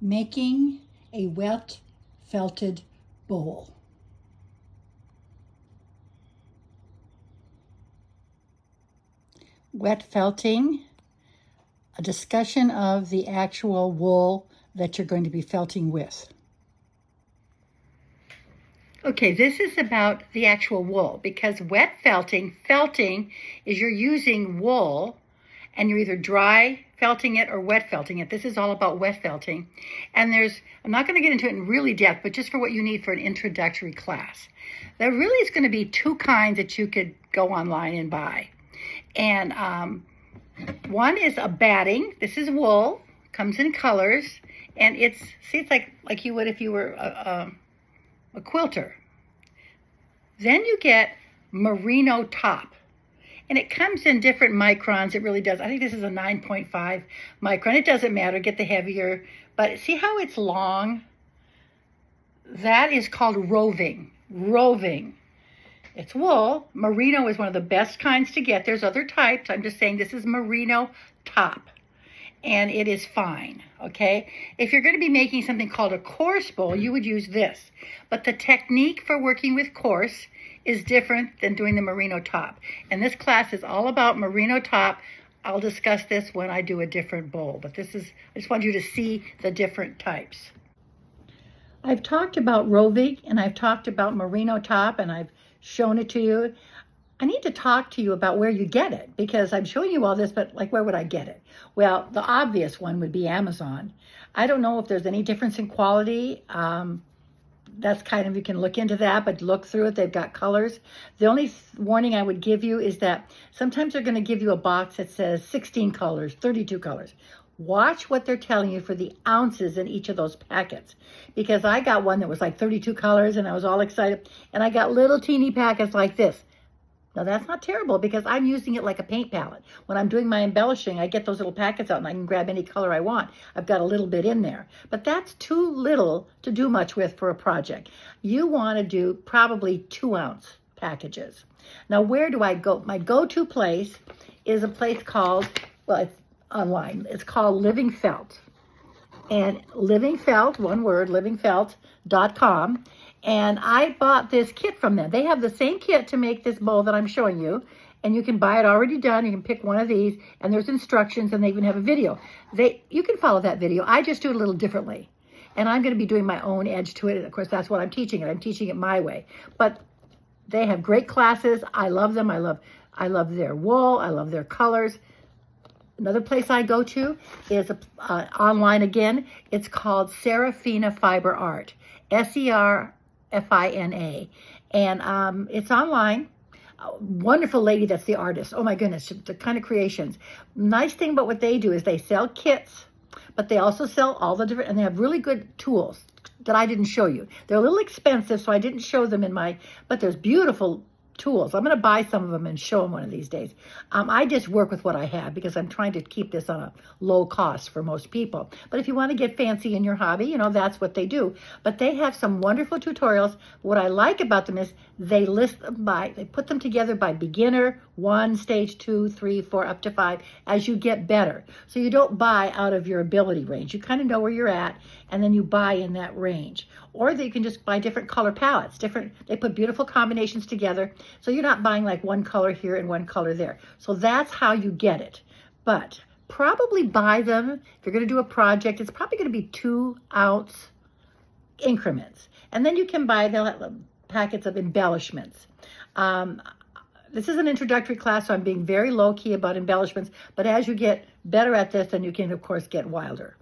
Making a wet felted bowl. Wet felting, a discussion of the actual wool that you're going to be felting with. Okay, this is about the actual wool, because wet felting is you're using wool and you're either dry felting it or wet felting it. This is all about wet felting. And I'm not going to get into it in really depth, but just for what you need for an introductory class. There really is going to be two kinds that you could go online and buy. And one is a batting. This is wool, comes in colors, and it's like you would if you were a quilter. Then you get merino top, and it comes in different microns. It really does. I think this is a 9.5 micron. It doesn't matter, get the heavier, but see how it's long? That is called roving. It's wool. Merino is one of the best kinds to get. There's other types. I'm just saying this is merino top. And it is fine, okay? If you're going to be making something called a coarse bowl, you would use this. But the technique for working with coarse is different than doing the merino top. And this class is all about merino top. I'll discuss this when I do a different bowl. But I just want you to see the different types. I've talked about roving and I've talked about merino top and I've shown it to you. I need to talk to you about where you get it, because I'm showing you all this, but like, where would I get it? Well, the obvious one would be Amazon. I don't know if there's any difference in quality. That's kind of, you can look into that, but look through it. They've got colors. The only warning I would give you is that sometimes they're going to give you a box that says 16 colors, 32 colors. Watch what they're telling you for the ounces in each of those packets, because I got one that was like 32 colors and I was all excited, and I got little teeny packets like this. Now that's not terrible, because I'm using it like a paint palette. When I'm doing my embellishing, I get those little packets out and I can grab any color I want. I've got a little bit in there, but that's too little to do much with for a project. You want to do probably 2-ounce packages. Now, where do I go? My go-to place is a place called, well, it's online. It's called Living Felt. And Living Felt, one word, livingfelt.com. And I bought this kit from them. They have the same kit to make this bowl that I'm showing you. And you can buy it already done. You can pick one of these. And there's instructions, and they even have a video. You can follow that video. I just do it a little differently. And I'm going to be doing my own edge to it. And of course, that's what I'm teaching it. I'm teaching it my way. But they have great classes. I love them. I love their wool. I love their colors. Another place I go to is online again. It's called Serafina Fiber Art, Serfina. And it's online. A wonderful lady that's the artist. Oh my goodness, the kind of creations. Nice thing about what they do is they sell kits, but they also sell all the different, and they have really good tools that I didn't show you. They're a little expensive, so I didn't show them but there's beautiful tools. I'm going to buy some of them and show them one of these days. I just work with what I have, because I'm trying to keep this on a low cost for most people. But if you want to get fancy in your hobby, that's what they do. But they have some wonderful tutorials. What I like about them is they put them together by beginner, 1, stage 2, 3, 4, up to 5, as you get better. So you don't buy out of your ability range. You kind of know where you're at, and then you buy in that range. Or you can just buy different color palettes. They put beautiful combinations together. So you're not buying like one color here and one color there. So that's how you get it. But probably buy them. If you're going to do a project, it's probably going to be 2-ounce increments. And then you can buy the packets of embellishments. This is an introductory class, so I'm being very low-key about embellishments. But as you get better at this, then you can, of course, get wilder.